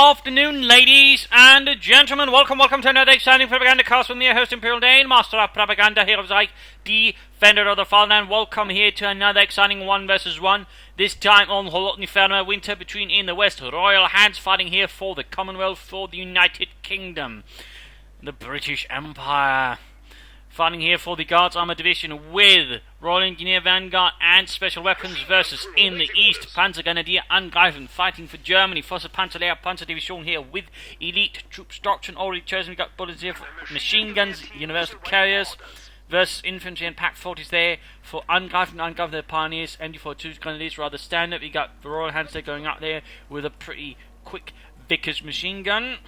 afternoon, ladies and gentlemen. Welcome to another exciting Propagandacast with me, your host, Imperial Dane, Master of Propaganda, here of Reich, Defender of the Fatherland. Welcome here to another exciting 1 vs 1. This time on Holotniferno Winter between in the West, Royalhants fighting here for the Commonwealth, for the United Kingdom, the British Empire. Fighting here for the Guards Armour Division with Royal Engineer Vanguard and Special Weapons versus in the East, Panzergrenadier Angreifen fighting for Germany. Fosse Panzerlehr Panzer Division here with Elite Troops Doctrine already chosen. We got bullets here for machine guns, Universal Carriers versus Infantry and Pack 40s there for Angreifen, the Pioneers, MD42 Grenadiers rather standard. We got the Royalhants there going up there with a pretty quick Vickers machine gun.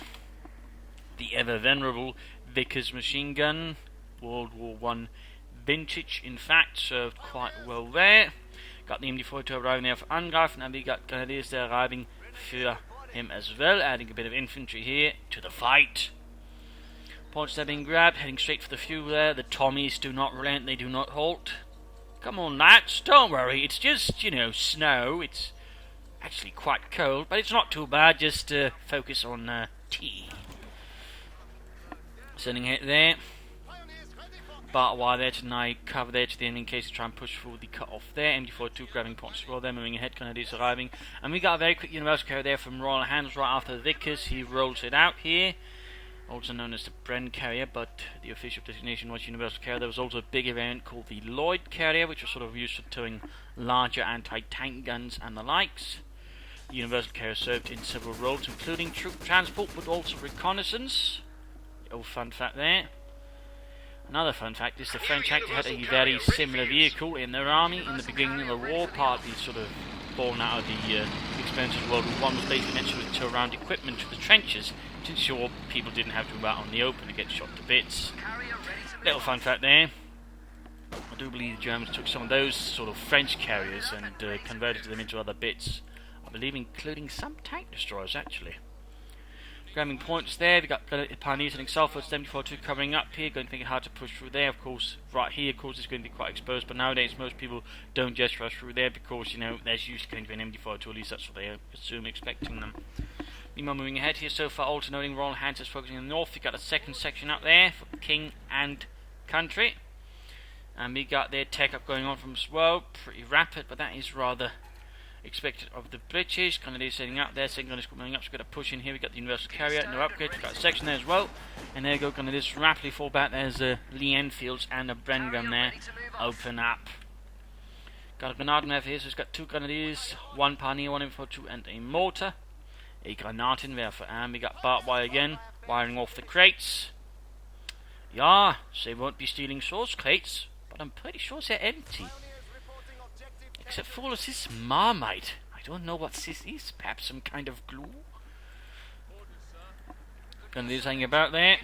The ever venerable Vickers machine gun. World War I vintage, in fact, served quite well there. Got the MD42 arriving there for Angreifen, and we got Grenadiers there arriving for him as well, adding a bit of infantry here to the fight. Points there being grabbed, heading straight for the fuel there. The Tommies do not relent, they do not halt. Come on, lads, don't worry, it's just, snow. It's actually quite cold, but it's not too bad, just focus on tea. Sending it there. But while there tonight, cover there to the end in case they try and push forward the cut-off there. MD42 grabbing points as well there, moving ahead, Grenadiers arriving. And we got a very quick Universal Carrier there from Royalhants right after the Vickers. He rolls it out here, also known as the Bren Carrier, but the official designation was Universal Carrier. There was also a big variant called the Lloyd Carrier, which was sort of used for towing larger anti-tank guns and the likes. The Universal Carrier served in several roles, including troop transport, but also reconnaissance. The old fun fact there. Another fun fact is the French actually had a very similar vehicle in their army in the beginning of the war, partly sort of born out of the experiences of World War I, was basically meant to tow around equipment to the trenches to ensure people didn't have to go out on the open to get shot to bits. Little fun fact there. I do believe the Germans took some of those sort of French carriers and converted them into other bits, I believe including some tank destroyers actually. Grabbing points there, we got Pioneers and Salford, 74-2 covering up here, going to make it hard to push through there. Of course, right here, of course, it's going to be quite exposed, but nowadays most people don't just rush through there because, there's usually going to be an MD42, at least that's what they assume, expecting them. Meanwhile, moving ahead here so far, also noting Royalhants is focusing on the north. We got a second section up there for King and Country. And we got their tech up going on from as well, pretty rapid, but that is rather expected of the British. Grenadiers setting up there, second Grenadiers coming up, so we've got to push in here. We got the Universal Carrier, no upgrade, we've got a section there as well. And there you go, Grenadiers rapidly fall back. There's Lee Enfields and a Bren gun there. Open up. Got a Granatenwerfer here, so it's got 2 Grenadiers, 1 Pioneer, 1 MD42 and a mortar. A Granatenwerfer, and we got barbed wire again, wiring off the crates. Yeah, so they won't be stealing source crates, but I'm pretty sure they're empty. Except for all of this Marmite. I don't know what this is. Perhaps some kind of glue? Grenadiers hanging about there.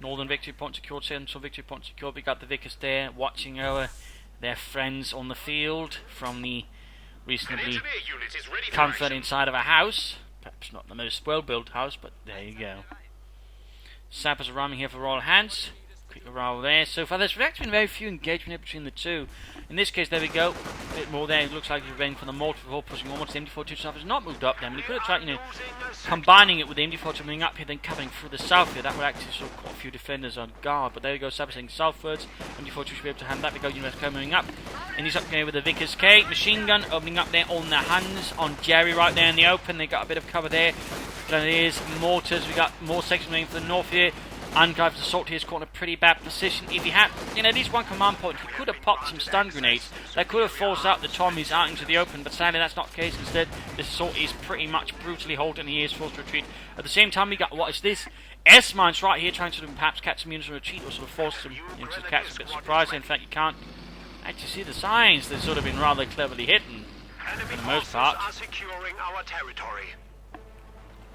Northern victory point secured, Central victory point secured. We got the Vickers there watching over their friends on the field from the reasonably comfort inside of a house. Perhaps not the most well-built house, but there you go. Sappers are rhyming here for Royalhants. Quick arrival there. So far, there's actually been very few engagement here between the two. In this case, there we go. A bit more there. It looks like he's waiting for the mortar before pushing onwards. The MD42 stuff has not moved up then. But he could have tried, combining it with the MD42 moving up here, then covering through the south here. That would actually sort of quite a few defenders on guard. But there we go. Sappers heading southwards. MD42 should be able to hand that. We go. Universal Carrier moving up. And he's up here with the Vickers K. Machine gun opening up there on the hands on Jerry right there in the open. They got a bit of cover there. Grenadiers, mortars. We got more sections moving for the north here. Angreifen's assault here is caught in a pretty bad position. If he had, at least one command point, he could have popped some stun grenades that could have forced out the Tommies out into the open, but sadly that's not the case. Instead, this assault is pretty much brutally halted and he is forced to retreat. At the same time, we got, what is this? S-mines right here trying to perhaps catch some units in retreat or sort of force them to catch a bit surprised. In fact, you can't actually see the signs. They've sort of been rather cleverly hidden for the most part. At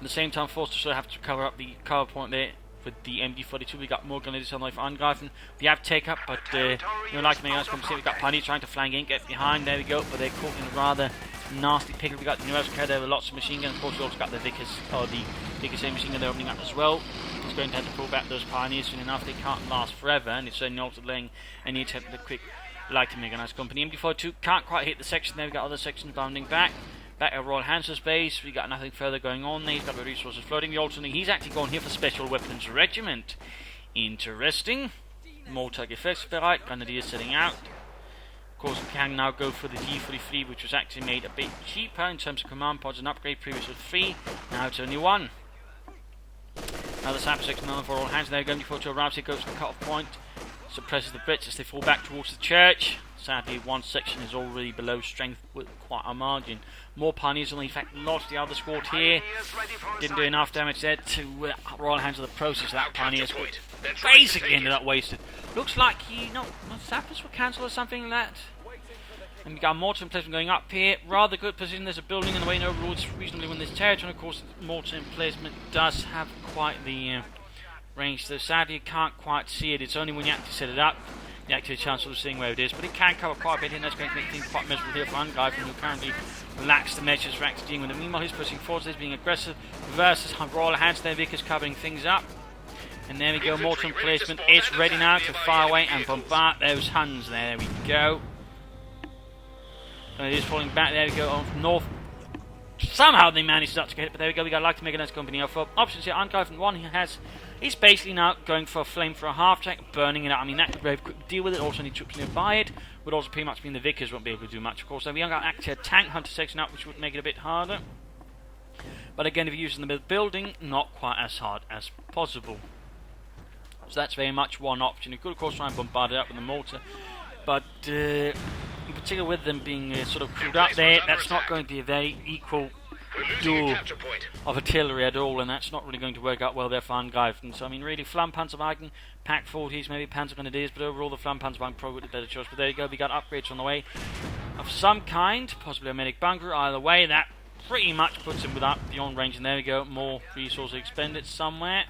the same time, forced to sort of have to cover up the cover point there. With the MD42, we got more Grenadiers on the way for Angreifen. We have take up, but like anything else, we got Pioneers trying to flank in, get behind. There we go, but they're caught in a rather nasty pickle. We got the Universal Carrier there with lots of machine guns. Of course, we also got the Vickers, or the Vickers machine gun they're opening up as well. It's going to have to pull back those Pioneers soon enough. They can't last forever, and it's certainly also laying any attempt at a quick light to mechanized company. MD42 can't quite hit the section there. We got other sections bounding back. Back at Royalhants' base, we got nothing further going on there. He's got the resources floating. The alternate, he's actually gone here for Special Weapons Regiment. Interesting. More Tagefexbereit, Grenadiers setting out. Of course, we can now go for the D43, which was actually made a bit cheaper in terms of command pods and upgrade. Previous was 3, now it's only 1. Another Sapper 6 million for all hands. They're going before to arrive. It goes to the cut-off point, suppresses the Brits as they fall back towards the church. Sadly, one section is already below strength with quite a margin. More pioneers, in fact, lost the other squad here. Didn't do enough damage there to Royalhants of the process. That pioneer squad basically ended up wasted. Looks like sappers were cancelled or something like that. And we got mortar emplacement going up here. Rather good position. There's a building in the way, and overall it's reasonably within this territory. And of course, mortar emplacement does have quite the range, so sadly you can't quite see it. It's only when you actually set it up you actually have a chance of seeing where it is. But it can cover quite a bit, and that's going to make things quite miserable here for Angreifen, who currently lacks the measures for actually dealing with them. Meanwhile, he's pushing forwards. He's being aggressive versus Royalhants. Their Vickers covering things up. And there we go, mortar emplacement is ready now to fire away and bombard those Huns. There we go. And it is falling back. There we go on from north. Somehow they managed not to get it, but there we go. We got like to make a nice company of options here. Angreifen 1 he's basically now going for a flame for a half track, burning it out. I mean, that could very quickly deal with it. Also, need troops nearby it. Would also pretty much mean the Vickers won't be able to do much, of course. So we got actually a tank hunter section up, which would make it a bit harder. But again, if you're using the building, not quite as hard as possible. So that's very much one option. You could, of course, try and bombard it up with the mortar, but in particular with them being sort of crewed up there, that's not going to be a very equal duel of artillery at all, and that's not really going to work out well there for Angreifen. So I mean, really, Flammpanzerwagen, Pack 40s, maybe Panzergrenadiers, but overall the Flammpanzerwagen probably would be the better choice. But there you go, we got upgrades on the way of some kind, possibly a medic bunker. Either way, that pretty much puts him without beyond range, and there we go, more resources expended somewhere.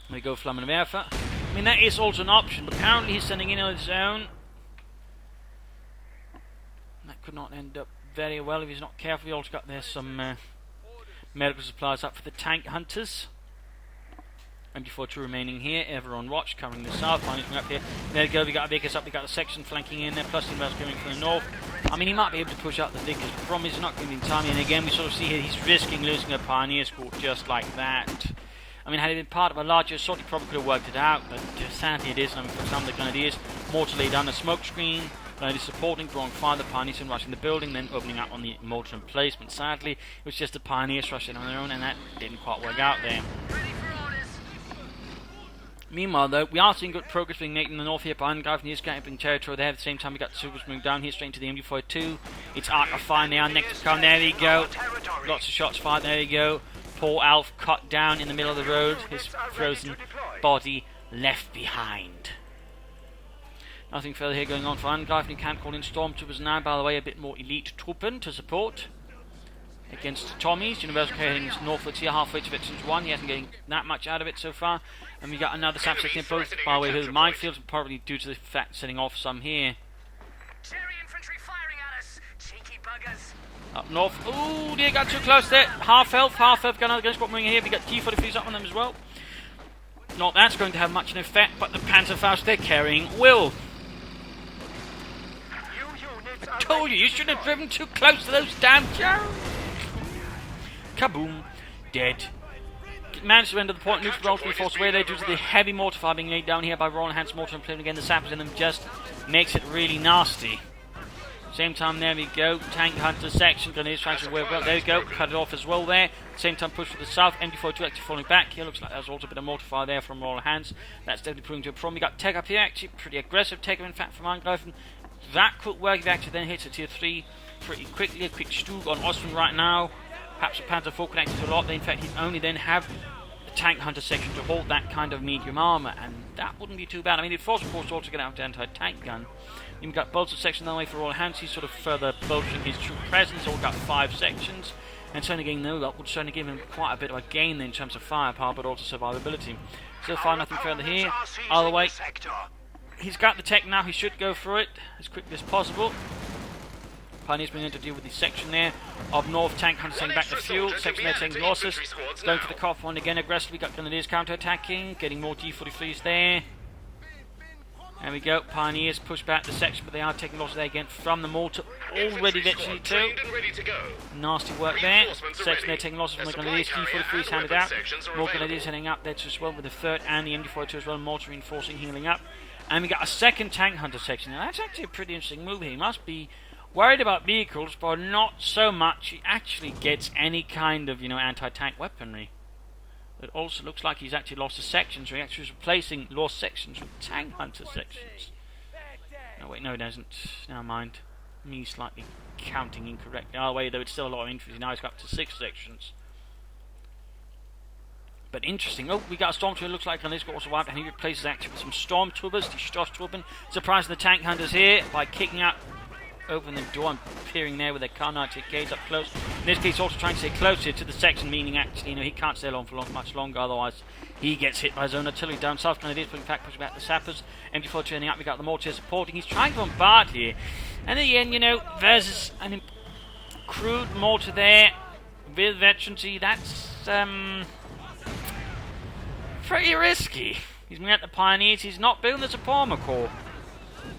There we go, Flammenwerfer. I mean, that is also an option, but apparently he's sending in on his own. That could not end up very well if he's not careful. He also got there some medical supplies up for the tank hunters. MD42 remaining here, ever on watch, covering the south, finding up here. There we go, we got a Vickers up, we got a section flanking in there, plus the Invaders coming from the north. I mean, he might be able to push out the Vickers, but the problem is he's not going to be in time. And again, we sort of see here he's risking losing a pioneer squad just like that. I mean, had it been part of a larger assault, he probably could have worked it out, but sadly it isn't. I mean, for some of the Grenadiers, mortar laid down a smoke screen, Grenadiers supporting, drawing fire, the Pioneers and rushing the building, then opening up on the mortar emplacement. Sadly, it was just the Pioneers rushing on their own, and that didn't quite work out there. Meanwhile, though, we are seeing good progress being made in the north here by Angreifen. He's getting territory there. At the same time, we got the Supers moving down here straight into the MD42. It's arc of fire now. Next to come, there we go. Lots of shots fired, there we go. Poor Alf cut down in the middle of the road, his frozen body left behind. Nothing further here going on for Angreifen. You can call in Stormtroopers now, by the way, a bit more elite Truppen to support against the Tommies. Universal heading northwards here, halfway to Veterans 1. He hasn't getting that much out of it so far. And we got another SAP setting both, by the way, with the minefields, probably due to the fact setting off some here. Infantry firing at us, cheeky buggers. Up north. Ooh, dear, got too close there. Half health, got another gun squad moving here. We got T-43s up on them as well. Not that's going to have much an effect, but the Panzerfaust they're carrying will. I told you, you shouldn't have driven too close to those damn Jones. Kaboom. Dead. Managed to enter the point, neutral rolls force away there due to the heavy mortar fire being laid down here by Royalhants mortar and playing again. The sappers in them just makes it really nasty. Same time, there we go. Tank hunter section, Grenadiers trying to work well. There we go, cut it off as well there. Same time, push for the south. MD42 actually falling back here. Looks like there's also a bit of mortar fire there from Royalhants. That's definitely proving to a problem. We got tech up here, actually pretty aggressive tech, in fact, from Angreifen. That could work if he actually then hits a tier 3 pretty quickly. A quick Stug on Ostwind right now. Perhaps a Panzer IV could actually do a lot. They, in fact, he'd only then have the tank hunter section to hold that kind of medium armour, and that wouldn't be too bad. I mean, it'd force, of course, also get out the anti-tank gun. You've got bolster section that way for Royalhants. He's sort of further bolstering his troop presence. All got 5 sections, and certainly getting no luck would certainly give him quite a bit of a gain in terms of firepower, but also survivability. So far, nothing further here. Either way, he's got the tech now. He should go through it as quickly as possible. Pioneers being able to deal with the section there of North Tank Hunter sending back the fuel. Section there taking losses. Going for the cough one again aggressively. Got Grenadiers counter-attacking. Getting more D43s there. There we go. Pioneers push back the section, but they are taking losses there again from the mortar. Already literally too. Nasty work there. Section they're taking losses from the Grenadiers. T43 is handed out. More Grenadiers heading up there as well with the 3rd and the MD42 as well. Mortar reinforcing, healing up. And we got a 2nd tank hunter section. Now that's actually a pretty interesting move here. He must be worried about vehicles, but not so much. He actually gets any kind of, anti-tank weaponry. It also looks like he's actually lost a section, so he actually is replacing lost sections with tank hunter sections. No, wait, no, it doesn't. Never mind. Me slightly counting incorrectly. Oh, wait, though it's still a lot of infantry. Now he's got up to 6 sections. But interesting. Oh, we got a stormtrooper. Looks like on this got also wiped, and he replaces actually with some stormtroopers. Die Stoßtruppen. Surprising the tank hunters here by kicking out. Open the door and peering there with their Carnage gaze up close. In this case, also trying to stay closer to the section, meaning actually, he can't stay along for much longer, otherwise he gets hit by his own artillery down south. Grenadiers putting back, pushing back the sappers. MG4 turning up, we got the mortar supporting. He's trying to bombard here. And in the end, versus an crude mortar there with veterancy, that's pretty risky. He's been at the Pioneers, he's not building the support corps.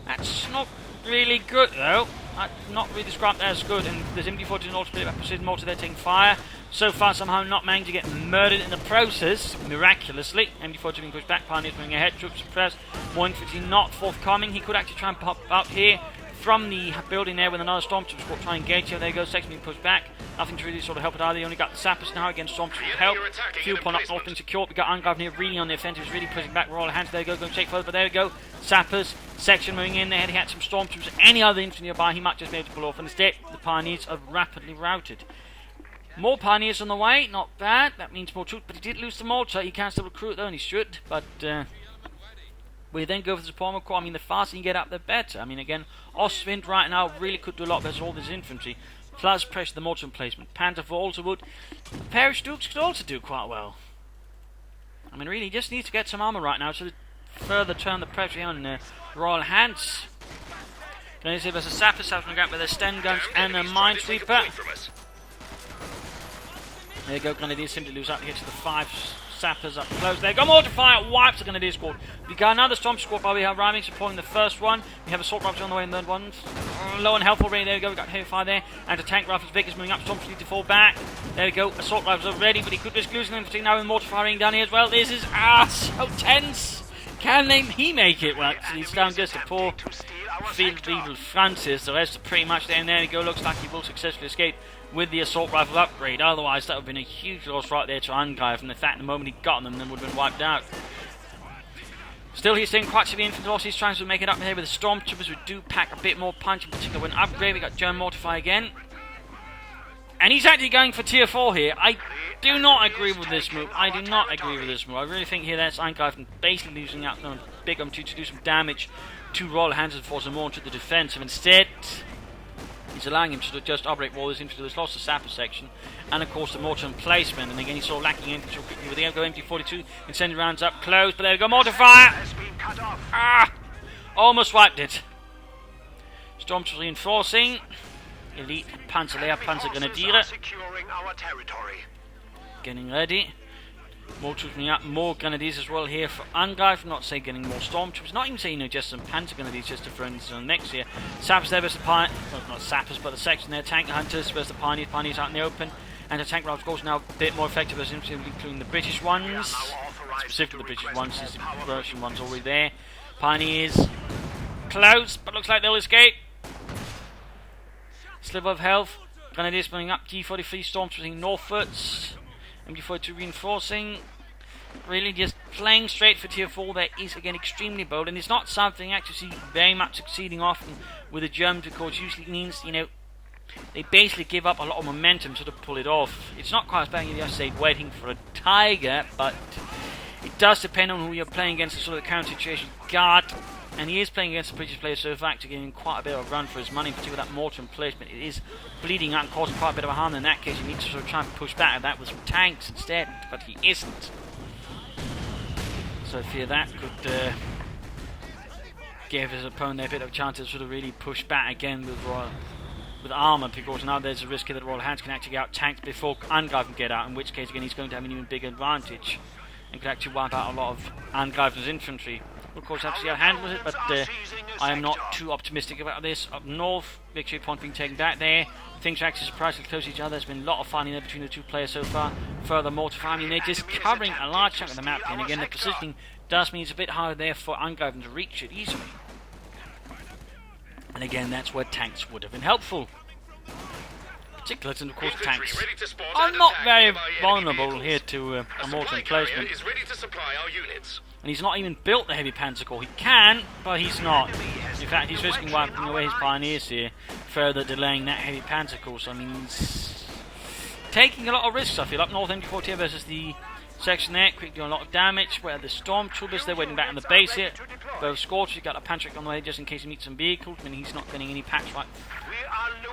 That's not really good though. I'd not really describe that as good, and there's MD42 and also precision mortar there taking fire. So far somehow not managing to get murdered in the process, miraculously. MD42 being pushed back, Pioneers moving ahead, troops suppressed, more infantry not forthcoming. He could actually try and pop up here from the building there with another stormtrooper squad trying to engage here. There you go, section being pushed back. Nothing to really sort of help it either. They only got the sappers now against stormtrooper help. Fuel upon up north being secured. We got Angreifen here really on the offensive, really pushing back Royalhants. There you go, going to take further, but there we go. Sappers, section moving in there. He had some stormtroopers. Any other infantry nearby, he might just be able to pull off. And instead, the Pioneers are rapidly routed. More Pioneers on the way, not bad. That means more troops, but he did lose the mortar. He can still recruit though, and he should. But we then go for the support corps. I mean, the faster you get up, the better. I mean, again, Ostwind right now really could do a lot better with all this infantry. Plus pressure the mortar emplacement. Panther also would. The Parish Dukes could also do quite well. I mean, really, he just needs to get some armor right now to further turn the pressure on Royalhants. Grenadiers versus Sappers, Sappers with their Sten guns and their Minesweeper. There you go, Grenadiers simply lose out to get to the 5 Sappers up close. There you go, mortar fire, wipes the Grenadier squad. We got another Storm squad while we have arriving, supporting the first one. We have Assault Rifles on the way in the third one. Low on health already, there we go, we got heavy fire there. Anti-tank rifles, Vickers moving up, Storms need to fall back. There we go, Assault Rifles already, but he could risk losing them now with mortar firing down here as well. This is so tense. Can he make it? Well, he's down just a poor Field Evil Francis. The rest are pretty much there, and there we go, looks like he will successfully escape with the assault rifle upgrade. Otherwise that would have been a huge loss right there to Angreifen. The fact the moment he got them, then would have been wiped out. Still, he's taking quite severe infantry losses, trying to make it up here with the stormtroopers who do pack a bit more punch, in particular when upgrade. We got German Mortify again. And he's actually going for tier 4 here. I do not agree with this move. I do not agree with this move. I really think here that's Angreifen basically losing out on big to do some damage to Royalhants and force them more into the defensive. Instead, he's allowing him to just operate all this infantry. There's lost the sapper section, and of course the mortar emplacement. And again, he's sort of lacking infantry quickly with the MG42 and sending rounds up close. But there we go, mortar fire! Almost wiped it. Stormtroopers reinforcing. Elite Panzerlehr, Panzergrenadiere. Getting ready. More troops coming up, more Grenadiers as well here for Angreifen. Not say getting more Stormtroopers, not even saying just some Panzer Grenadiers just to throw into the next year. Sappers there versus the Pioneers, well, not Sappers, but the section there, Tank Hunters versus the Pioneers. Pioneers out in the open, and the tank rifles, of course, now a bit more effective as including the British ones, specifically the British ones, since the Russian one's already there. Pioneers close, but looks like they'll escape. Sliver of health. Grenadiers moving up. G43 Stormtroopers northwards. MG42 reinforcing. Really just playing straight for tier 4 there is again extremely bold, and it's not something I actually see very much succeeding often with the Germans, because usually means, they basically give up a lot of momentum to pull it off. It's not quite as bad as you say waiting for a tiger, but it does depend on who you're playing against, the sort of counter situation got. And he is playing against the British players, so in fact, getting quite a bit of a run for his money, in particular that mortar emplacement. It is bleeding out and causing quite a bit of harm. In that case, he needs to sort of try and push back, and that was tanks instead, but he isn't. So I fear that could give his opponent a bit of a chance to sort of really push back again with armour, because now there's a risk that Royalhants can actually get out tanked before Angreifen get out, in which case again he's going to have an even bigger advantage and could actually wipe out a lot of Angreifen's infantry. We'll of course have to see how handles it, but I am not too optimistic about this. Up north, victory point being taken back there. Things are actually surprisingly close to each other. There's been a lot of fighting there between the two players so far. Furthermore, to find they're just covering a large chunk of the map, and again the positioning does mean it's a bit harder there for Angreifen to reach it easily. And again, that's where tanks would have been helpful. Particularly since, of course, tanks are not very vulnerable here to a mortar emplacement. And he's not even built the heavy panzer core. He can, but he's not. In fact, he's risking wiping away his pioneers here, further delaying that heavy panzer core. So, I mean, he's taking a lot of risks, I feel. Up north, MG40 here versus the section there. Quick doing a lot of damage. Where the stormtroopers, they're waiting back in the base here. Both Scorch, he's got a Pantrick on the way just in case he meets some vehicles. I mean, he's not getting any packs right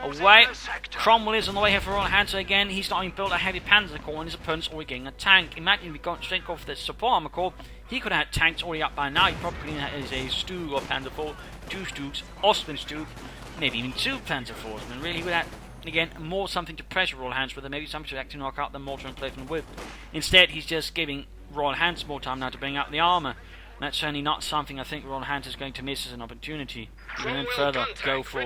away. Cromwell is on the way here for Royalhants again. He's not even built a heavy panzer core, and his opponent's already getting a tank. Imagine if he'd gone straight off the support armor core. He could have had tanks already up by now. He probably had a Stu or Panzer IV, 2 Stuks, Ostman Stuk, maybe even 2 Panzer IVs. I mean, really, with that, again, more something to pressure Royalhants with, and maybe something to actually knock out the mortar emplacement with. Instead, he's just giving Royalhants more time now to bring out the armor. And that's certainly not something I think Royalhants is going to miss as an opportunity. And then further go for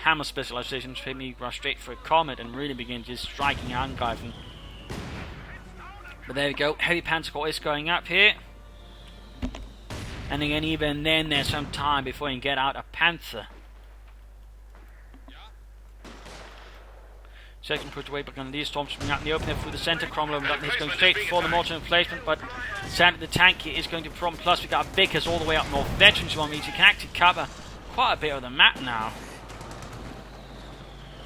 hammer specializations, maybe rush straight for a comet and really begin just striking Angreifen. But there we go, heavy panzer core is going up here. And again, even then there's some time before you can get out a Panther. Second put away, but these storms coming out in the open there through the centre. Cromwell is going straight for the mortar emplacement, but sadly the tank here is going to problem. Plus we got Vickers all the way up north. Veterans one means you can actually cover quite a bit of the map now.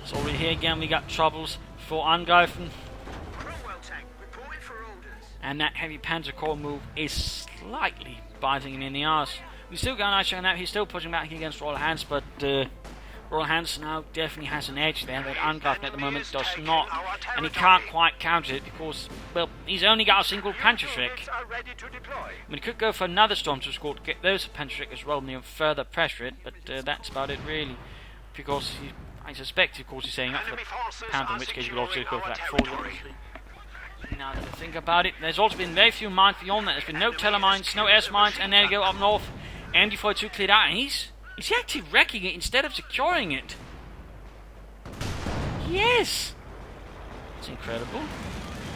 So over here again we got troubles for Angreifen. And that heavy panzer core move is slightly biting him in the arse. We still got a nice shot on that. He's still pushing back against Royalhants, but Royalhants now definitely has an edge there that Angreifen at the moment does not, and he can't quite counter it because, well, he's only got a single Pantrick. I mean, he could go for another Stormtrooper squad to get those Pantrick as well and further pressure it, but that's about it really, because I suspect, of course, he's saying up for the Panther, in which case he could also go for that forward. Now that I think about it, there's also been very few mines beyond that. There's been no telemines, no S mines, and there you go up north. MD42 cleared out, and he's actually wrecking it instead of securing it. Yes! It's incredible.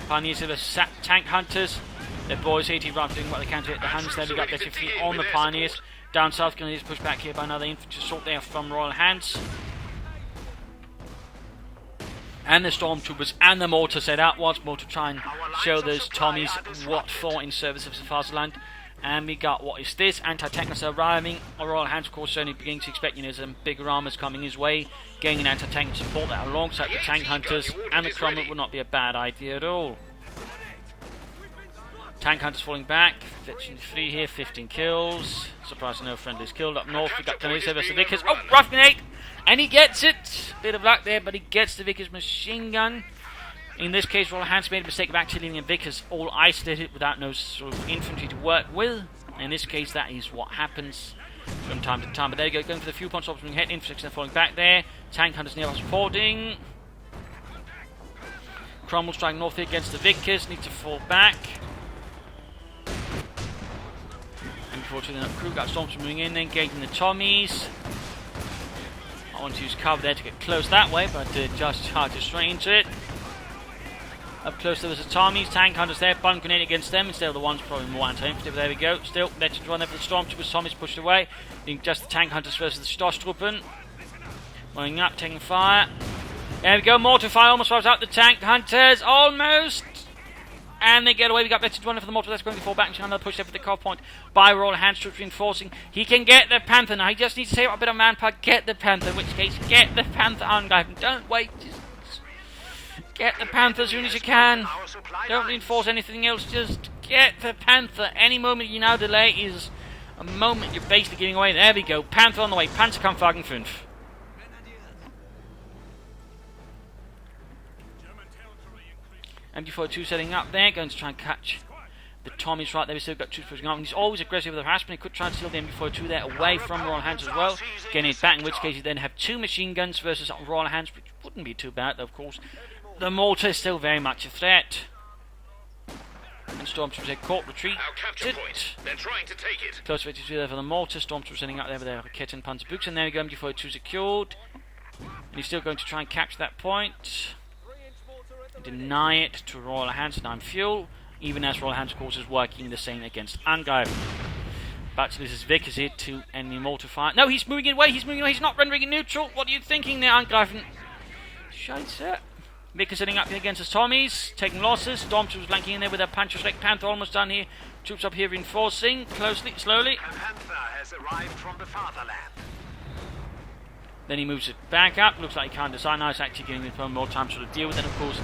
Pioneers of the tank hunters. Their boys 80 rounds doing what they can to hit the Huns. There we got better feet on the Pioneers. Down south, going to just push back here by another infantry assault there from Royalhants. And the Stormtroopers and the mortar set out once more to try and show those Tommies what for in service of the Fatherland. And we got, what is this? Anti-tankers arriving. Royalhants, of course, certainly beginning to expect, some bigger armors coming his way. Getting an anti-tank support that alongside the tank hunters and the Cromwell would not be a bad idea at all. Tank hunters falling back. 3 here, 15 kills. Surprisingly, no friendlies killed. Up north, we got Canadian versus the Vickers. Oh, rough grenade! And he gets it! Bit of luck there, but he gets the Vickers machine gun. In this case, Royalhants made a mistake of actually leaving the Vickers all isolated without no sort of infantry to work with. In this case, that is what happens from time to time. But there you go, going for the fuel punch option, head infantry falling back there. Tank hunters nearby supporting. Cromwell striking north here against the Vickers, need to fall back. And unfortunately, the crew got storms moving in, engaging the Tommies. I want to use cover there to get close that way, but just charged straight into it. Up close there was the Tommies, tank hunters there, bun grenade against them instead of the ones probably more anti-infantry, but there we go. Still, legends run there for the Stormtroopers, Tommies pushed away. Being just the tank hunters versus the Stormtroopers. Going up, taking fire. There we go, mortar fire almost wipes out the tank hunters, almost! And they get away, we got legends running for the mortar, that's going to fall back and another push there for the core point by Royalhants, troops reinforcing. He can get the Panther now, he just needs to save up a bit of manpower, get the Panther, in which case, get the Panther on, guys, don't wait, just get the Panther as soon as you can. Don't reinforce anything else, just get the Panther. Any moment you now delay is a moment you're basically giving away. There we go, Panther on the way, Panzerkampfwagen 5. MG42 setting up there, going to try and catch the Tommies right there. We still got troops pushing up, and he's always aggressive with the harassment. He could try and steal the MG42 there away from Royalhants as well, getting it back, in which case you then have 2 machine guns versus Royalhants, which wouldn't be too bad, though, of course. The mortar is still very much a threat. And Stormtroopers had caught retreat. Our capture point. They're trying to take it. Close victory there for the mortar. Stormtroopers sending up there with their kit and panzer boots. And there we go, MG42 secured. And he's still going to try and capture that point. Deny it to Royalhants and 9 fuel. Even as Royalhants, of course, is working the same against Angreifen. Back to this is Vickers here to enemy mortar fire. No, he's moving away. He's moving away. He's not rendering it neutral. What are you thinking there, Angreifen? Scheiße. Vickers setting up here against his Tommies, taking losses. Stormtroopers flanking in there with a Panther Select Panther almost done here. Troops up here reinforcing closely, slowly. A Panther has arrived from the fatherland. Then he moves it back up. Looks like he can't decide now. It's actually giving him more time to sort of deal with it, of course.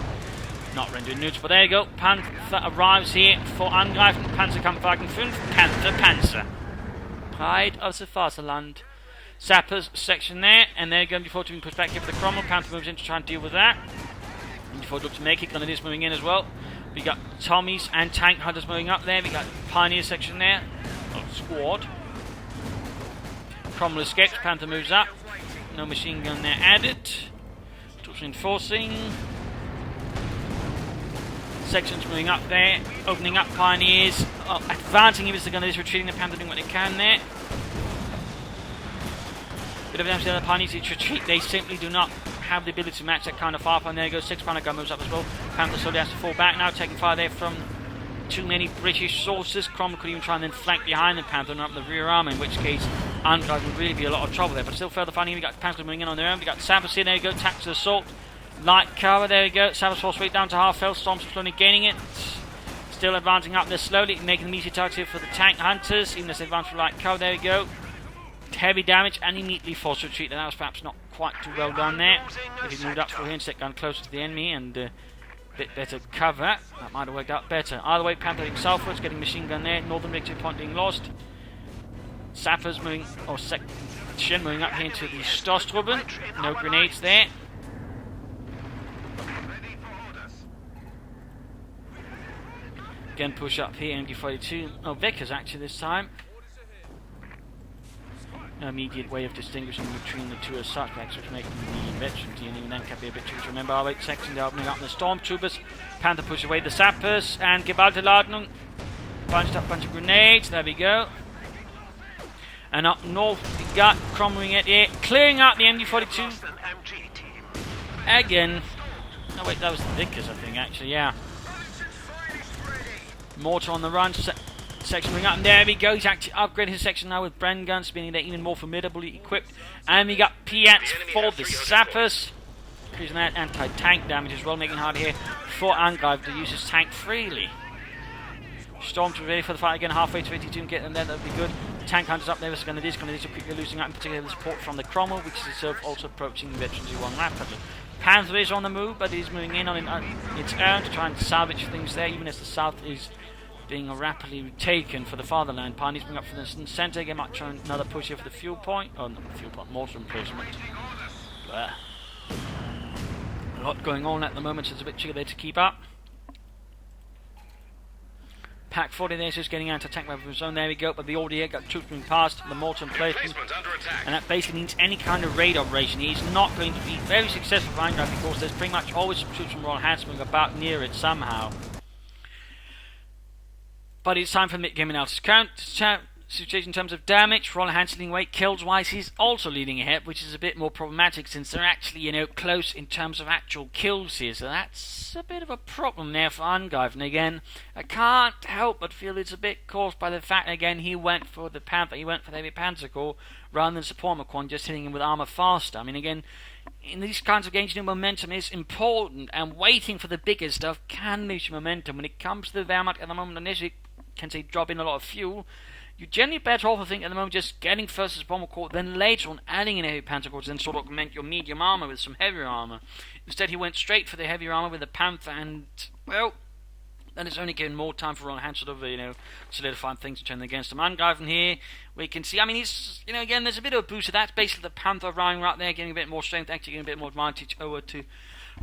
Not rendering neutral, but there you go. Panther arrives here for Angreifen. Panzerkampfwagen 5. Panzer. Pride of the Vaterland. Sappers section there, and they're going before to be pushed back here for the Cromwell. Panther moves in to try and deal with that. And before it looks to make it, Grenadiers moving in as well. We got Tommies and Tank Hunters moving up there. We got Pioneer section there. Oh, squad. Cromwell escapes. Panther moves up. No machine gun there added. Troops reinforcing. Sections moving up there. Opening up Pioneers. Advancing even as the Grenadiers retreating. The Panther doing what they can there. Bit of damage to the Pioneers to retreat. They simply do not have the ability to match that kind of firepower. And there goes 6 pounder gun moves up as well. Panther slowly has to fall back now, taking fire there from too many British sources. Cromwell could even try and then flank behind the Panther and up the rear arm, in which case Angreifen would really be a lot of trouble there. But still further fighting. We got Panther moving in on their own. We got Sappers here. There you go. Tactics assault. Light cover. There we go. Sappers force way down to half health. Storms slowly gaining it. Still advancing up there slowly, making the easy targets here for the Tank Hunters, even as they advance for light cover. There we go. Heavy damage and immediately forced retreat. That was perhaps not quite too well done there. If he moved up for here and set gun closer to the enemy and a bit better cover, that might have worked out better. Either way, Panther heading southwards, getting machine gun there. Northern victory point being lost. Sappers moving, or section moving up here into the Stostruben. No grenades there. Again, push up here. MG42. Oh, Vickers actually this time. No immediate way of distinguishing between the two as suspects, which make them the veterans, and even then can be a bit tricky to remember. Our 8 section, they're opening up the Stormtroopers. Panther pushes away the Sappers, and Geballte Ladung. Bunched up a bunch of grenades, there we go. And up north, we got Cromwell it here, clearing out the MG42. Again. No, wait, that was the Vickers, I think, actually, yeah. Mortar on the run. Section moving up, and there we go. He's actually upgraded his section now with Bren guns, meaning they're even more formidably equipped. And we got Piats for the Sappers, increasing that anti-tank damage as well, making it hard here for Angreifen to use his tank freely. Stormtroopers ready for the fight again, halfway to 52, and get them there, that would be good. Tank Hunters up there, Grenadiers are quickly losing out, in particular the support from the Cromwell, which is itself also approaching the Veterans U1 rapidly. Panther is on the move, but he's moving in on its own to try and salvage things there, even as the south is being rapidly taken for the fatherland. Pioneers bring up for the centre again, might try another push here for the fuel point. Oh, not the fuel point, mortar emplacement. A lot going on at the moment, so it's a bit tricky there to keep up. Pack 40 there, so it's getting out to attack weapon zone. There we go, but the order here got troops moving past the mortar emplacement. And that basically means any kind of raid operation is not going to be very successful for Angra, because there's pretty much always some troops from Royalhants moving about near it somehow. But it's time for the mid-game analysis. Current situation in terms of damage, Royalhants leading away. Kills-wise, he's also leading ahead, which is a bit more problematic since they're actually, close in terms of actual kills here. So that's a bit of a problem there for Angreifen. Again, I can't help but feel it's a bit caused by the fact, again, he went for the Panther, he went for the heavy Panzer Corps rather than support McQuan, just hitting him with armor faster. I mean, again, in these kinds of games, momentum is important, and waiting for the bigger stuff can lose your momentum. When it comes to the Wehrmacht at the moment, initially can say drop in a lot of fuel, you're generally better off, I think, at the moment just getting first as bomber corps, then later on adding in a heavy Panzer Corps to then sort of augment your medium armor with some heavier armor. Instead, he went straight for the heavier armor with the Panther, and, well, then it's only given more time for Royalhants sort of, solidifying things and turning against him. Angreifen here, we can see, I mean, he's, again, there's a bit of a boost. That's basically the Panther riding right there, getting a bit more strength, actually getting a bit more advantage over to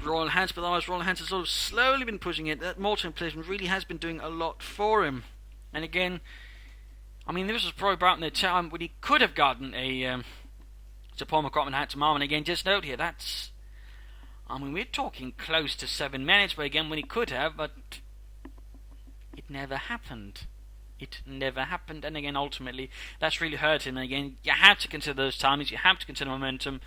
Royalhants, but otherwise Royalhants has sort of slowly been pushing it. That mortar emplacement really has been doing a lot for him. And again, I mean, this was probably about in the time when he could have gotten a support McCroppman had some armor. And again, just note here, that's, I mean, we're talking close to 7 minutes, but again, when he could have, but it never happened. It never happened, and again, ultimately, that's really hurt him. And again, you have to consider those timings, you have to consider momentum,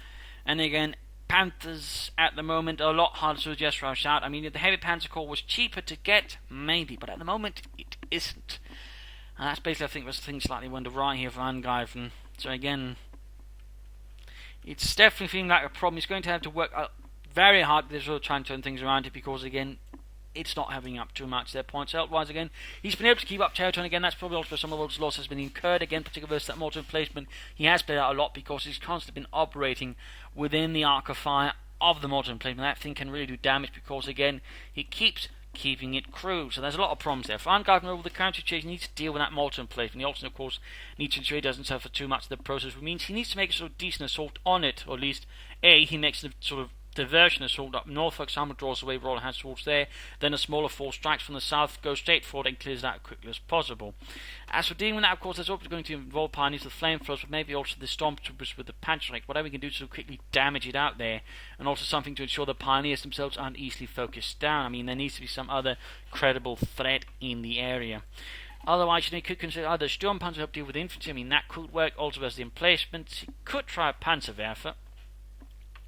and again, Panthers at the moment are a lot harder to just rush out. I mean, if the heavy Panzer core was cheaper to get, maybe, but at the moment, it isn't. And that's basically, I think, was the thing slightly went awry here for Angreifen. So again, it's definitely feeling like a problem. He's going to have to work very hard with this, trying to turn things around it, because again, it's not having up too much their points. Health-wise, again, he's been able to keep up territory, and again, that's probably also where some of those losses has been incurred. Again, particularly versus that mortar placement, he has played out a lot because he's constantly been operating within the arc of fire of the mortar placement. That thing can really do damage because, again, he keeps keeping it crew. So there's a lot of problems there. For Angreifen over the counter chase, he needs to deal with that mortar placement. He also, of course, needs to ensure he doesn't suffer too much of the process, which means he needs to make a sort of decent assault on it, or at least, he makes a sort of diversion assault up north, for example, draws away Royalhants towards there, then a smaller force strikes from the south, goes straight forward and clears that as quickly as possible. As for dealing with that, of course, there's also going to involve pioneers with flamethrowers, but maybe also the stormtroopers with the Panzerstrike, whatever we can do to quickly damage it out there, and also something to ensure the pioneers themselves aren't easily focused down. I mean, there needs to be some other credible threat in the area. Otherwise, you could consider either Sturmpanzer to help deal with infantry. I mean, that could work, also as the emplacements. You could try a Panzerwerfer.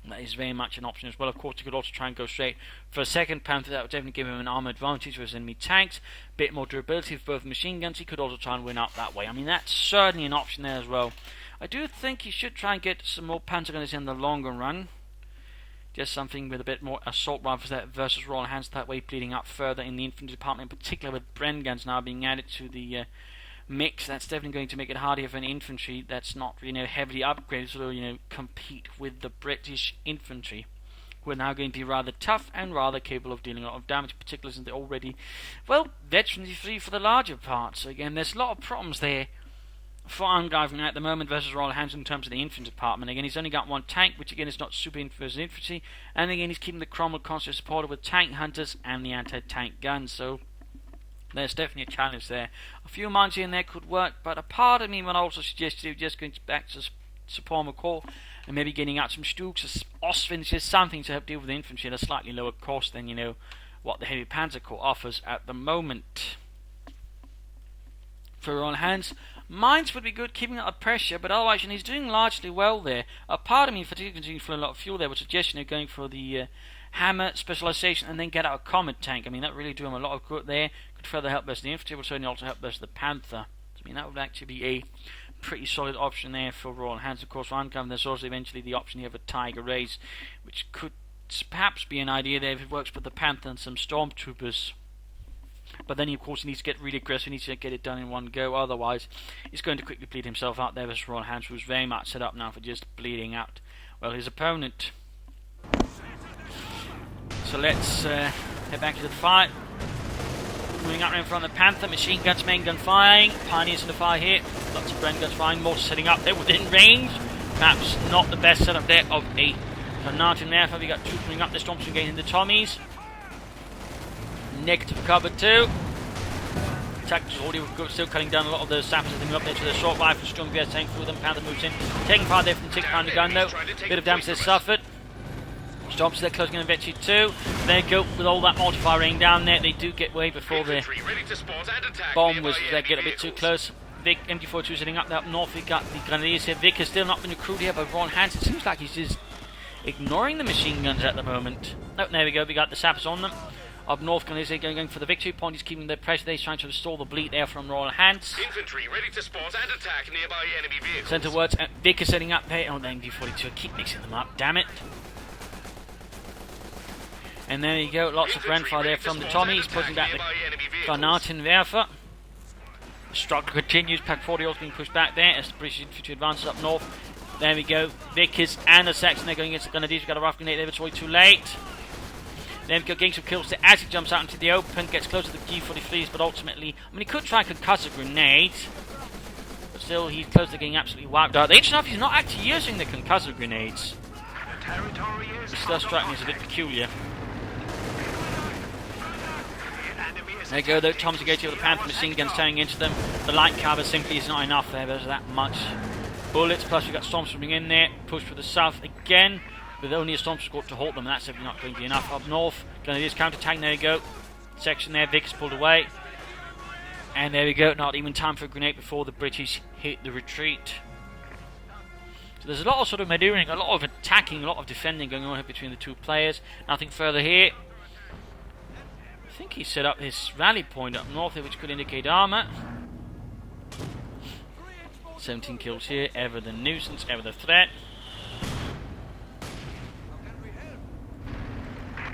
That is very much an option as well. Of course, you could also try and go straight for a second Panther. That would definitely give him an armor advantage versus enemy tanks. A bit more durability for both machine guns. He could also try and win up that way. I mean, that's certainly an option there as well. I do think he should try and get some more Panzer gunners in the longer run. Just something with a bit more assault rifles versus Royalhants. That way, bleeding up further in the infantry department, in particular with Bren guns now being added to the mix. That's definitely going to make it harder for an infantry that's not, heavily upgraded, so compete with the British infantry, who are now going to be rather tough and rather capable of dealing a lot of damage, particularly since they're already, veteranly free for the larger part. So again, there's a lot of problems there for Angreifen at the moment versus Royalhants in terms of the infantry department. Again, he's only got one tank, which again is not super versus infantry, and again he's keeping the Cromwell constantly supported with tank hunters and the anti-tank guns. So there's definitely a challenge there. A few mines here and there could work, but a part of me would also suggest you just going back to support McCall and maybe getting out some Stuks or Osfinches, something to help deal with the infantry at a slightly lower cost than what the heavy Panzer Corps offers at the moment. For Royalhants, mines would be good, keeping up the pressure, but otherwise he's doing largely well there. A part of me, particularly continuing for a lot of fuel there, would suggest going for the hammer specialization and then get out a comet tank. I mean, that really do him a lot of good there. Could further help versus the infantry, would certainly also help versus the Panther. I mean, that would actually be a pretty solid option there for Royalhants. Of course, for Angreifen, there's also eventually the option here of a Tiger Race, which could perhaps be an idea there if it works with the Panther and some Stormtroopers. But then, of course, he needs to get really aggressive, he needs to get it done in one go, otherwise he's going to quickly bleed himself out there versus Royalhants, who's very much set up now for just bleeding out, his opponent. So let's head back to the fight. Moving up in front of the Panther, machine guns, main gun firing, pioneers in the fire here, lots of Bren guns firing, more setting up there within range. Perhaps not the best setup there of a Fanatian there. We got two coming up, the Stormtroopers getting the Tommies. Negative cover too. Tactics already still cutting down a lot of those sappers as they move up there to the short rifle. Sturmgewehr tank through them, Panther moves in. Taking fire there from the 6-pounder gun though. Bit of damage they suffered. Stormtroopers they're closing in eventually too. They go with all that mortar firing down there. They do get away before the bomb was they get a bit too close. Vic MG42 sitting up there up north. We got the Grenadiers here. Vic has still not been recruited here by Royalhants. It seems like he's just ignoring the machine guns at the moment. Oh, there we go. We got the sappers on them. Up north, Grenadiers going for the victory point. He's keeping the pressure there. He's trying to restore the bleed there from Royalhants. Infantry ready to spot and attack nearby enemy vehicles. Centrewards, Vic is setting up there. Oh, the MG42. I keep mixing them up. Damn it. And there you go, lots of Bren fire there from the Tommy. He's putting back the Granatenwerfer. The struggle continues. Pack 40 also being pushed back there as the British infantry advances up north. There we go. Vickers and the Saxon they're going against the Grenadiers. We've got a rough grenade there, but it's way too late. Then getting some kills there as he jumps out into the open, gets close to the G43s, but ultimately, he could try a concussive grenade. But still, he's close to getting absolutely wiped out. Interesting enough, he's not actually using the concussive grenades. Which does strike me as a bit peculiar. There you go, though. Tom's engaging with the Panther machine guns tearing into them. The light cover simply is not enough there. There's that much bullets. Plus, we've got Stormtroopers in there. Push for the south again. With only a Stormtrooper to halt them. That's definitely not going to be enough. Up north, Grenadiers counter-tank. There you go. Section there. Vic's pulled away. And there we go, not even time for a grenade before the British hit the retreat. So there's a lot of sort of maneuvering, a lot of attacking, a lot of defending going on here between the two players. Nothing further here. I think he set up his rally point up north here, which could indicate armour. 17 kills here, ever the nuisance, ever the threat.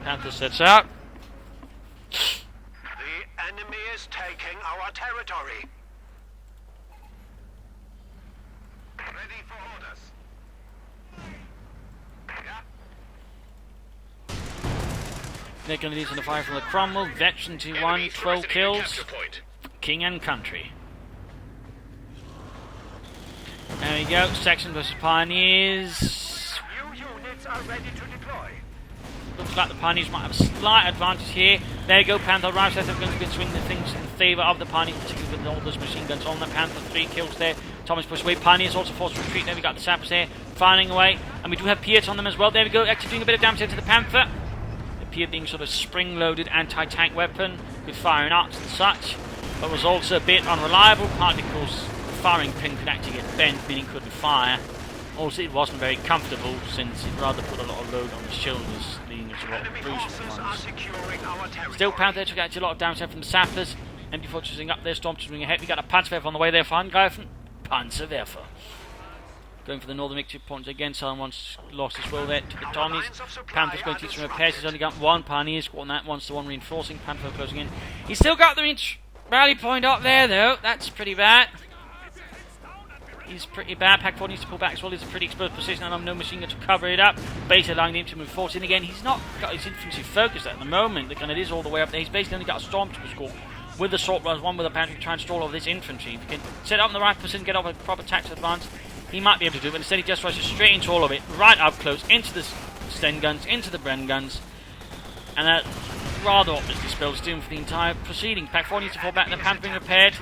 Panther sets out. The enemy is taking our territory. Ready for orders. They're going to use the fire from the Cromwell. Veteran T1, 12 kills. King and country. There we go. Section versus Pioneers. New units are ready to deploy. Looks like the Pioneers might have a slight advantage here. There you go. Panther arrives. They're going to swing the things in favour of the Pioneers, particularly with all those machine guns on the Panther. 3 kills there. Thomas pushed away. Pioneers also forced to retreat. There we got the Sappers there firing away. And we do have Piers on them as well. There we go. Actually doing a bit of damage to the Panther. Piers being sort of spring-loaded anti-tank weapon with firing arcs and such. But was also a bit unreliable, partly because the firing pin could actually get bent, meaning it couldn't fire. Also, it wasn't very comfortable since it rather put a lot of load on the shoulders, leading to a lot of bruising. Still, Panther took actually a lot of damage from the Sappers. Empty fortressing up there, Stormtroopers ring ahead. We got a Panzerwerfer on the way there for Angreifen. Panzerwerfer. Going for the northern victory points again. Someone's lost as well there to the Tommies. Panther's going to do some repairs. He's only got one Pioneer squad on that. One's the one reinforcing. Panther closing in. He's still got the rally point up there though. That's pretty bad. He's pretty bad. Pack 4 needs to pull back as well. He's a pretty exposed position and no machine gun to cover it up. Basically allowing him to move forward in again. He's not got his infantry focused at the moment. The Grenadiers all the way up there. He's basically only got a Stormtrooper squad with the assault runs, one with a battery to try and stall all this infantry. If he can set up in the right position, get up a proper tactical advance, he might be able to do it, but instead he just rushes straight into all of it, right up close, into the Sten guns, into the Bren guns, and that rather obviously spells doom for the entire proceeding. Pack 4 needs to fall back, the Panther being repaired,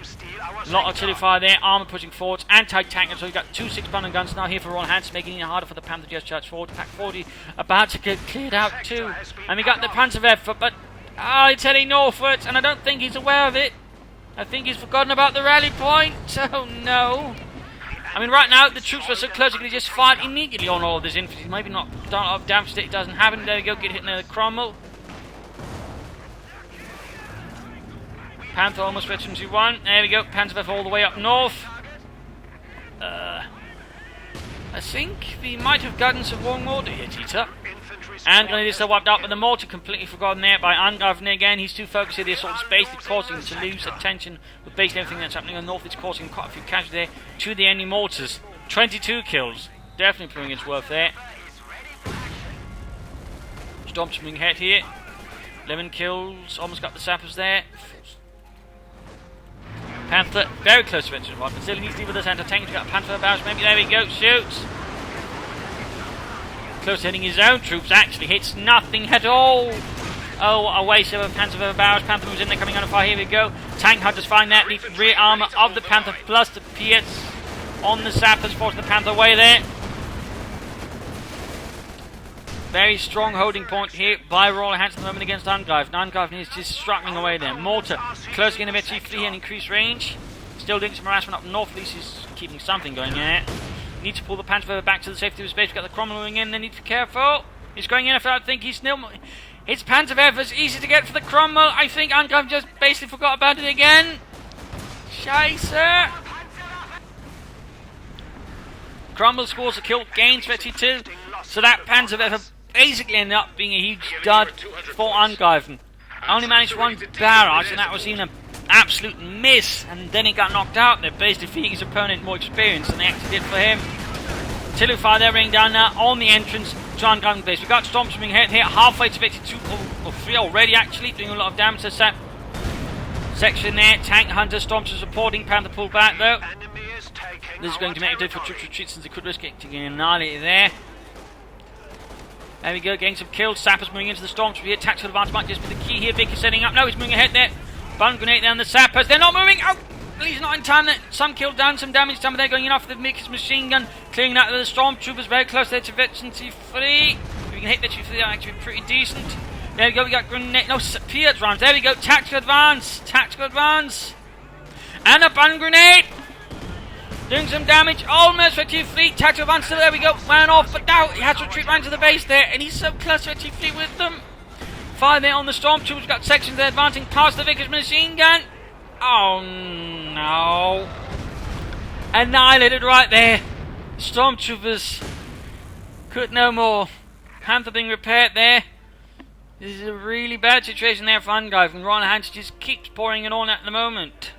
a lot of artillery fire there, armour pushing forwards, anti-tank, so we've got 2 6-pounder guns now here for Royalhants, making it harder for the Panther to just charge forward. Pack 40 about to get cleared out too, and we got the Panzerwerfer, but it's heading northwards, and I don't think he's aware of it. I think he's forgotten about the rally point. Oh no. I mean, right now, the troops were so close, he could have just fired immediately on all of this infantry. Maybe not done a lot of damage that it doesn't happen. There we go, get hit near the Cromwell. Panther almost veteran to 1. There we go, Panzerwerfer all the way up north. I think we might have gotten some wrong mortar here, Tita. And Grenadiers are wiped out, but the mortar completely forgotten there by Angreifen again. He's too focused here. The assault is basically causing him to lose attention with basically everything that's happening on the north. It's causing quite a few casualties there to the enemy mortars. 22 kills. Definitely proving its worth there. Stormtrooping head here. 11 kills. Almost got the Sappers there. Panther very close to it. But still needs to deal with this anti-tank. He's got a Panther barrage. Maybe there we go. Shoots. Close hitting his own troops, actually hits nothing at all. Oh, what a waste of a Panzerwerfer barrage. Panther moves in there, coming under fire. Here we go. Tank hunters find that rear armour of the Panther, plus the Piers on the Sappers, forcing the Panther away there. Very strong holding point here by Royalhants at the moment against Angreifen. Angreifen is just struggling away there. Mortar closing in a bit, chiefly and increased range. Still doing some harassment up north, at least he's keeping something going there. Need to pull the Panzerwerfer back to the safety of his base. We've got the Cromwell moving in. They need to be careful. He's going in. If I think he's still. It's Panzerwerfer's easy to get for the Cromwell. I think Angreifen just basically forgot about it again. Scheiße. Cromwell scores a kill, gains 32. So that Panzerwerfer basically ended up being a huge dud for Angreifen. Only managed one barrage, and that was even an absolute miss, and then he got knocked out there, basically defeating his opponent more experienced than they actually did for him. Artillery fire there raining down now on the entrance to Angreifen base. We've got Stormtrooping here halfway to victory 2 or 3 already, actually, doing a lot of damage to that section there. Tank Hunter, Stormtroopers supporting, Panther pulled back though. This is going to make it difficult for troops retreat since they could risk getting annihilated there. There we go, getting some kills. Sappers moving into the Stormtrooper here. Tactical advance might just be the key here. Vic is setting up. No, he's moving ahead there. Bun grenade down the Sappers. They're not moving. Oh, he's not in time. Some killed down, some damage. Some of them going in off the Vick's machine gun. Clearing out the Stormtroopers very close there to Veteran T3. If we can hit Veteran T3, that'll actually be pretty decent. There we go, we got grenade. No, Piers rounds. There we go. Tactical advance. Tactical advance. And a bun grenade! Doing some damage, almost for 2 fleet. Tactical advance, still there we go. Ran off, but now he has to retreat round to the base there, and he's so close to 2 fleet with them. Fire there on the Stormtroopers, got sections there advancing past the Vickers machine gun. Oh no. Annihilated right there. Stormtroopers could no more. Panther being repaired there. This is a really bad situation there for Angreifen. Royalhants just keeps pouring it on at the moment.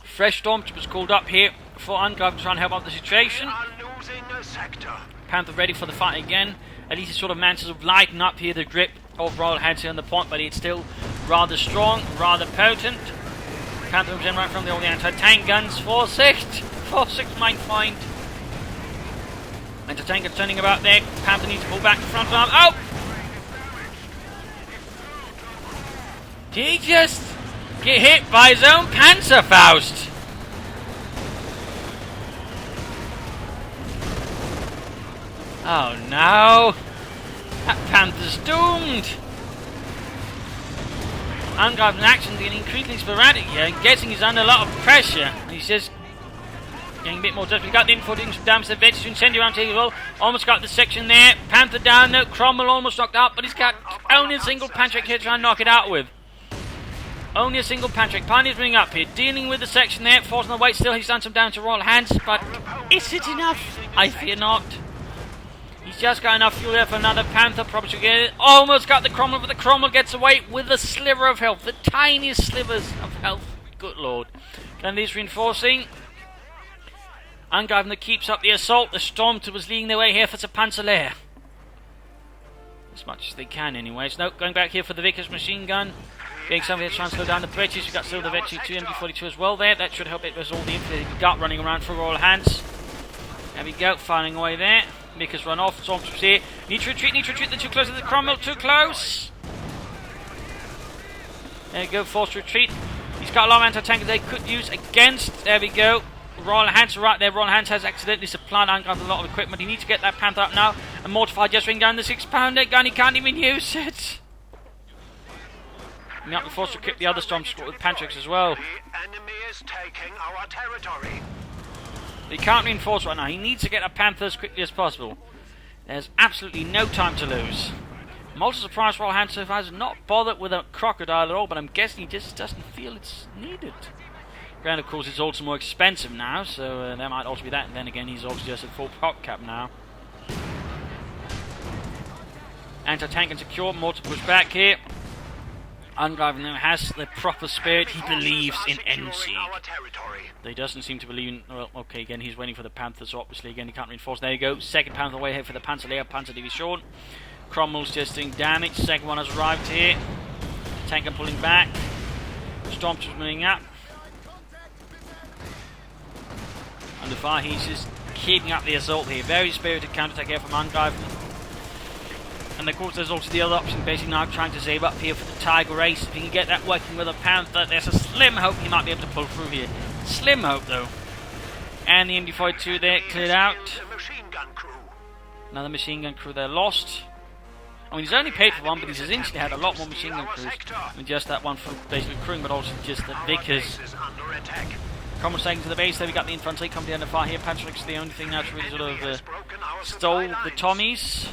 Fresh Stormtroopers called up here for Angreifen to try and help out the situation. Panther ready for the fight again. At least it sort of manages to lighten up here the grip of Royalhants here on the point, but it's still rather strong, rather potent. Panther moves in right from all the anti-tank guns. 4-6 might find. Anti-tank guns turning about there. Panther needs to pull back in front of him. Oh! Did he just get hit by his own Panzerfaust? Oh no! That Panther's doomed! Angreifen's actions getting increasingly sporadic here, and guessing he's under a lot of pressure. He's just getting a bit more desperate. He got the info doing some damage to the vets to incendiary around here as well. Almost got the section there. Panther down, no, Cromwell almost knocked out, but he's got only a single Pantrick here to try and knock it out with. Only a single Pantrick. Pioneer's moving up here, dealing with the section there, forcing the weight still. He's done some damage to Royalhants, but is it enough? I fear not. He's just got enough fuel there for another Panther. Probably should get it. Almost got the Cromwell, but the Cromwell gets away with a sliver of health. The tiniest slivers of health. Good lord. Grenadiers reinforcing. Angreifen that keeps up the assault. The Stormtroopers leading their way here for the Panzerlehr. As much as they can anyways. No, going back here for the Vickers machine gun. Getting some here to try and slow down the British. We've got still the Vetchi 2 MD42 as well there. That should help it with all the infantry we've got running around for Royalhants. There we go, firing away there. Vickers run off. Stormtroopers here. Need to retreat. They're too close to the Cromwell. Too close. There we go, forced retreat. He's got a lot of anti-tank they could use against. There we go. Royalhants are right there. Royalhants has accidentally supplied Angreifen a lot of equipment. He needs to get that Panther up now. And Mortified just ring down the 6-pounder gun. He can't even use it. He might be forced to equip the other Stormtroopers with Pantricks as well. The enemy is taking our territory. He can't reinforce right now. He needs to get a Panther as quickly as possible. There's absolutely no time to lose. I'm also surprised Royalhants so far has not bothered with a crocodile at all, but I'm guessing he just doesn't feel it's needed. Granted, of course, it's also more expensive now, so there might also be that. And then again, he's obviously just at full prop cap now. Anti-tank and secure. More to push back here. Angreifen now has the proper spirit. He believes in NC. He doesn't seem to believe in... Well, okay, again, he's waiting for the Panthers. So obviously, again, he can't reinforce. There you go. Second Panther away here for the Panzerlehr. Panzer Division. Cromwell's just doing damage. Second one has arrived here. Tanker pulling back. Stormtroopers moving up. Under fire, he's just keeping up the assault here. Very spirited counterattack here from Angreifen. And of course there's also the other option, basically now trying to save up here for the Tiger race. If he can get that working with a Panther, there's a slim hope he might be able to pull through here. Slim hope though. And the MD42 there cleared out. Another machine gun crew there lost. I mean, he's only paid for one, but he's essentially had a lot more machine gun crews than just that one for basically crewing, but also just the Vickers. Cromwell's taken to the base there. We got the infantry company under fire here. Patrick's the only thing that's really sort of stole the Tommies.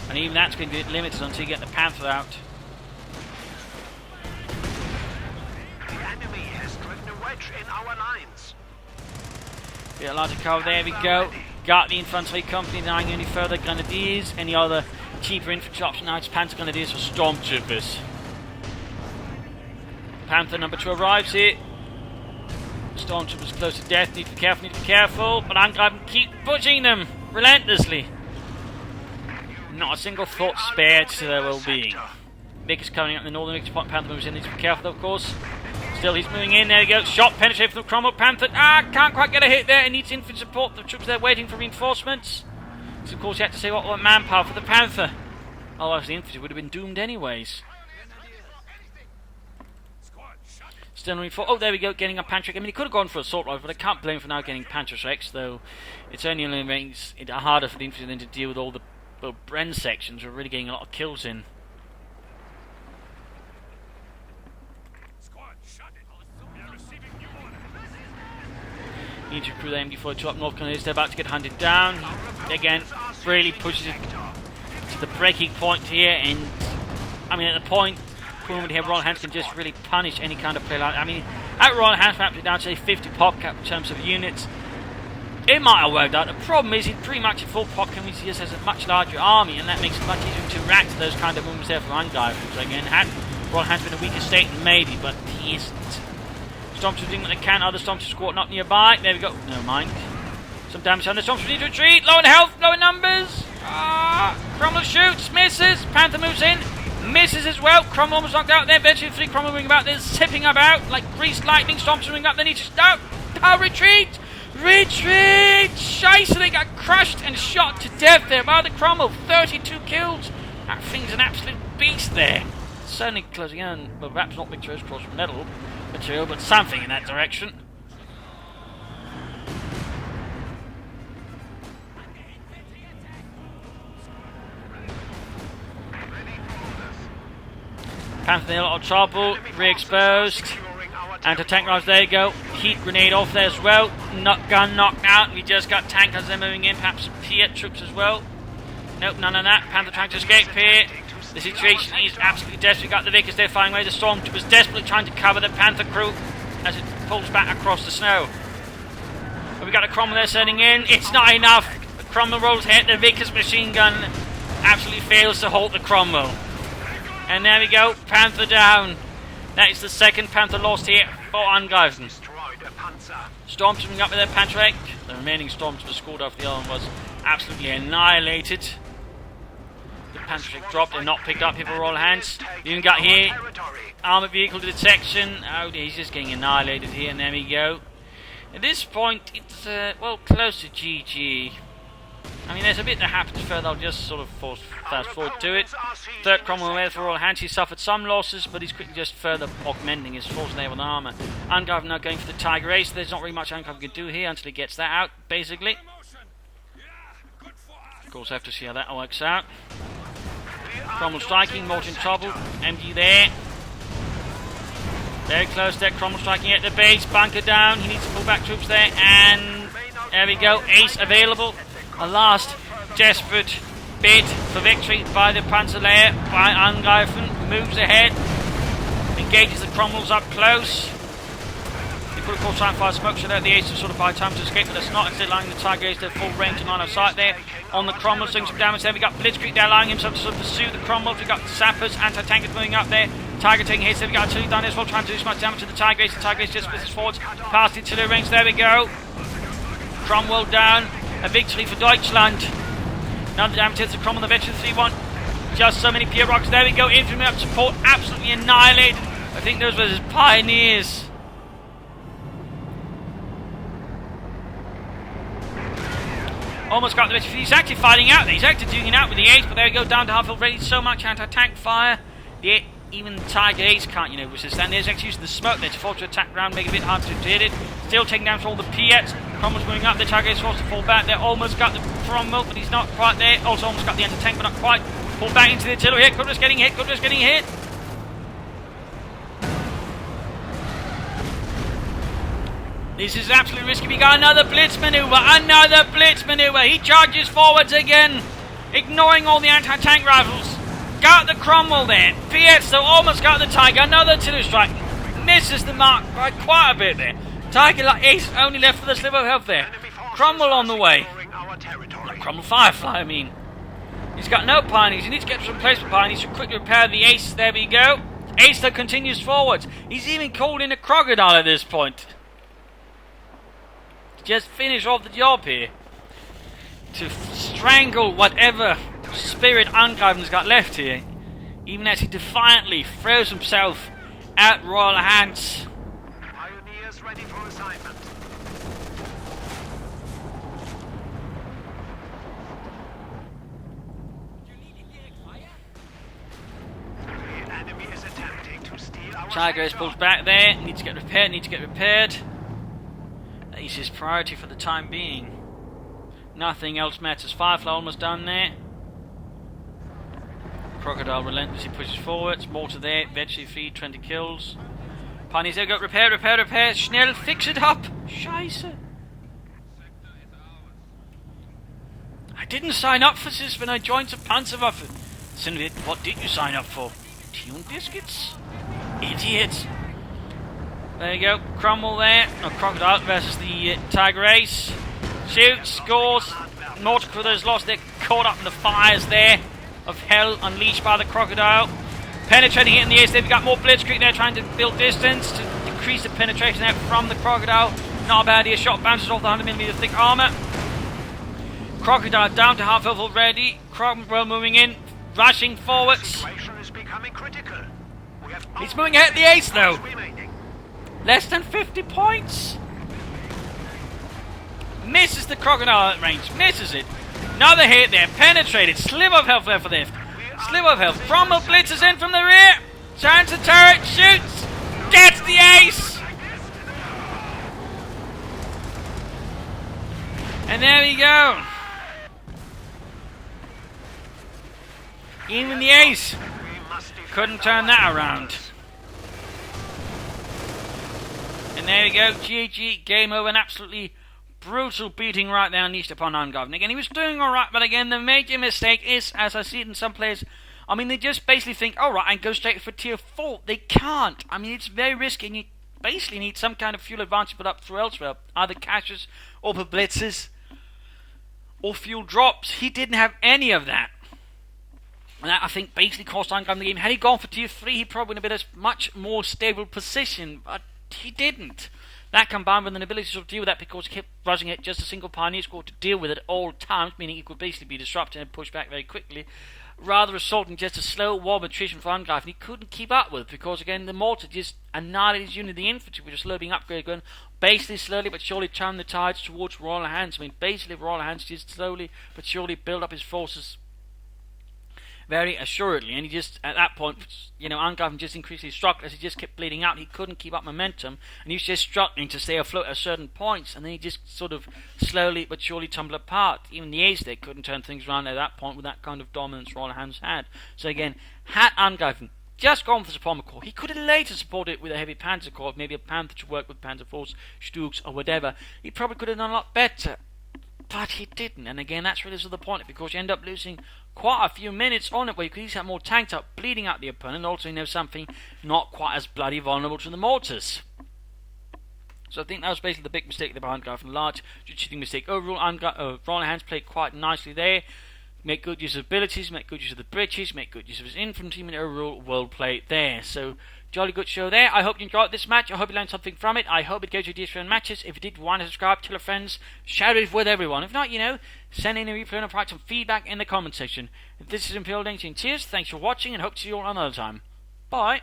And even that's going to be limited until you get the Panther out. The enemy has driven a wedge in our lines. Bit of larger cover, there we go. Got the infantry company denying any further grenadiers. Any other cheaper infantry option now? It's Panther grenadiers for Stormtroopers. Panther number 2 arrives here. Stormtroopers close to death. Need to be careful. But Angreifen keep pushing them relentlessly. Not a single thought spared to their well-being. Vickers coming up in the northern Vickers point. Panther moves in. Needs to be careful, of course. Still, he's moving in. There he goes. Shot penetrated from the Cromwell. Panther. Can't quite get a hit there. He needs infantry support. The troops there waiting for reinforcements. So, of course, he had to say what manpower for the Panther. Otherwise, the infantry would have been doomed anyways. Still reinforced. Oh, there we go. Getting a Pantrick. I mean, he could have gone for assault rifle, but I can't blame him for now getting Pantrick, though it only makes it harder for the infantry then to deal with all the Bren sections. We're really getting a lot of kills in. Need to recruit the MD42 up north. They're about to get hunted down. Again, really pushes it to the breaking point here. And I mean, at the point here, Royalhants can just really punish any kind of play like that. I mean, at Royalhants, perhaps down to say 50 pop cap in terms of units. It might have worked out. The problem is, he's pretty much at full pop cap. He just has a much larger army, and that makes it much easier to react to those kind of movements there for Angreifen. So again, had Royalhants been a weaker state, maybe, but he isn't. Stormtroopers doing what they can. Other Stormtroopers squatting up nearby. There we go. Never mind. Some damage on the Stormtroopers need to retreat. Low in health, low in numbers. Cromwell shoots, misses. Panther moves in, misses as well. Cromwell was knocked out there. Eventually, three Cromwell moving about. They're zipping about like greased lightning. Stormtroopers moving up. They need to no, retreat. Retreat! Scheiße, they got crushed and shot to death there by the Cromwell. 32 kills. That thing's an absolute beast there. Certainly closing in, well, perhaps not victorious cross metal material, but something in that direction. Panther in a lot of trouble, re-exposed. Anti-tank rifles, there you go. Heat grenade off there as well. Gun knocked out. We just got tankers there moving in, perhaps some Piet troops as well. Nope, none of that. Panther trying to escape here. The situation is absolutely desperate. Got the Vickers there firing away. The Stormtroopers desperately trying to cover the Panther crew as it pulls back across the snow. But we got a Cromwell there sending in. It's not enough. The Cromwell rolls hit. The Vickers machine gun absolutely fails to halt the Cromwell. And there we go. Panther down. That is the second Panther lost here for Angreifen. Stormtroopers moving up with their Panther. The remaining Stormtroopers scored off the other one was absolutely annihilated. The Panther dropped and not picked up here for Royalhants. You even got here armoured vehicle detection. Oh dear, he's just getting annihilated here, and there we go. At this point, it's well close to GG. I mean, there's a bit that happens further. I'll just sort of fast forward to it. Third Cromwell there for Royalhants. He suffered some losses, but he's quickly just further augmenting his force there with armour. Angreifen now going for the Tiger Ace. There's not really much Angreifen can do here until he gets that out, basically. Of course, I have to see how that works out. Cromwell striking, Morton in trouble. MD there. Very close there. Cromwell striking at the base. Bunker down. He needs to pull back troops there. And there we go. Ace available. A last desperate bid for victory by the Panzerlehr by Angreifen. Moves ahead. Engages the Cromwells up close. They could of course try and fire smoke, so that the Ace will sort of buy time to escape, but that's not. Instead allowing the Tiger Ace to full range and line of sight there. On the Cromwells doing some damage there. We got Blitzkrieg there allowing himself to sort of pursue the Cromwells. We got Sappers, anti-tankers moving up there. Tiger taking hits there. We got Artillery down there as well, trying to do as much damage to the Tiger Ace. The Tiger Ace just pushes forwards past the artillery range. There we go. Cromwell down. A victory for Deutschland. Another damage hits the Cromwell, the veteran 3-1. Just so many Pier Rocks. There we go. Infantry up support. Absolutely annihilated. I think those were his pioneers. Almost got the veteran. He's actually fighting out there. He's actually doing it out with the Ace, but there we go. Down to half already. So much anti-tank fire. Even the Tiger Ace can't, resist that. And there's actually using the smoke there to force to attack round, make it a bit hard to hit it. Still taking down for all the Piets. Cromwell's moving up. The Tiger Ace forced to fall back. They almost got the Cromwell, but he's not quite there. Also almost got the anti-tank, but not quite. Pulled back into the artillery hit. Could getting hit. Getting hit. This is absolutely risky. We got another blitz maneuver. He charges forwards again, ignoring all the anti-tank rifles. Got the Cromwell there. Piets though almost got the Tiger. Another artillery strike. Misses the mark by quite a bit there. Tiger Ace only left for the sliver of health there. Cromwell on the way. Not Cromwell Firefly, I mean. He's got no pioneers. He needs to get some replacement pioneers to quickly repair the Ace. There we go. Ace though continues forwards. He's even called in a crocodile at this point. To just finish off the job here. To strangle whatever spirit Angreifen's got left here. Even as he defiantly throws himself at Royalhants. Pioneers ready for assignment. The enemy is attempting to steal our Tiger Ace pulls back there. Needs to get repaired. That is his priority for the time being. Nothing else matters. Firefly almost done there. Crocodile relentlessly pushes forwards. Mortar there. Veggie feed. 20 kills. Pioneers there. Go repair. Schnell. Fix it up. Scheiße. didn't sign up for this when I joined the Panzerwaffe. Cindy, what did you sign up for? Tea and biscuits? Idiot. There you go. Cromwell there. No, Crocodile versus the Tiger Ace. Shoots, scores. Nautical has lost. They're caught up in the fires there of hell unleashed by the Crocodile. Penetrating it in the ace. They've got more blitzkrieg there trying to build distance to decrease the penetration out from the Crocodile. Not a bad idea. Shot bounces off the 100mm thick armour. Crocodile down to half health already. Cromwell moving in, rushing forwards. He's moving ahead the ace though. Less than 50 points. Misses the Crocodile at range. Misses it. Another hit there. Penetrated. Sliver of health there for this. Sliver of health. Cromwell blitzes in from the rear. Turns the turret. Shoots. Gets the ace. And there we go. Even the ace couldn't turn that around. And there we go. GG. Game over. An absolutely brutal beating right there unleashed upon Angreifen. Again, he was doing alright, but again, the major mistake is, as I see it in some players, I mean, they just basically think, alright, and go straight for tier 4. They can't. I mean, it's very risky, and you basically need some kind of fuel advantage put up through elsewhere. Either caches, or for blitzes, or fuel drops. He didn't have any of that. And that, I think, basically cost Angreifen the game. Had he gone for tier 3, he probably would have been in a much more stable position, but he didn't. That combined with an ability to sort of deal with that because he kept rushing it just a single pioneer squad to deal with it at all times, meaning he could basically be disrupted and pushed back very quickly, rather assaulting just a slow warm attrition for Angreifen he couldn't keep up with because again the mortar just annihilated his unit of the infantry which was slowly being upgraded going basically slowly but surely turned the tides towards Royalhants. I mean basically Royalhants just slowly but surely build up his forces very assuredly, and he just, at that point, you know, Angreifen just increasingly struggled as he just kept bleeding out. He couldn't keep up momentum, and he was just struggling to stay afloat at certain points, and then he just sort of slowly but surely tumbled apart. Even the ace there couldn't turn things around at that point with that kind of dominance Royalhants had. So again, had Angreifen just gone for the Pommel Corps, he could have later supported it with a heavy Panzer Corps, maybe a Panther to work with Panzer Force, Stugs, or whatever. He probably could have done a lot better. But he didn't, and again, that's really the point, because you end up losing quite a few minutes on it, where you could easily have more tanked up, bleeding out the opponent, also you know something not quite as bloody vulnerable to the mortars. So I think that was basically the big mistake there behind Angreifen. Large cheating mistake. Overall, Royalhants played quite nicely there. Make good use of abilities, make good use of the bridges, make good use of his infantry, and overall well played there. So jolly good show there. I hope you enjoyed this match. I hope you learned something from it. I hope it gave you ideas for matches. If you did want to subscribe, tell your friends, share it with everyone. If not, you know, send in a replay and provide some feedback in the comment section. If this is Imperial Danger, cheers, thanks for watching, and hope to see you all another time. Bye.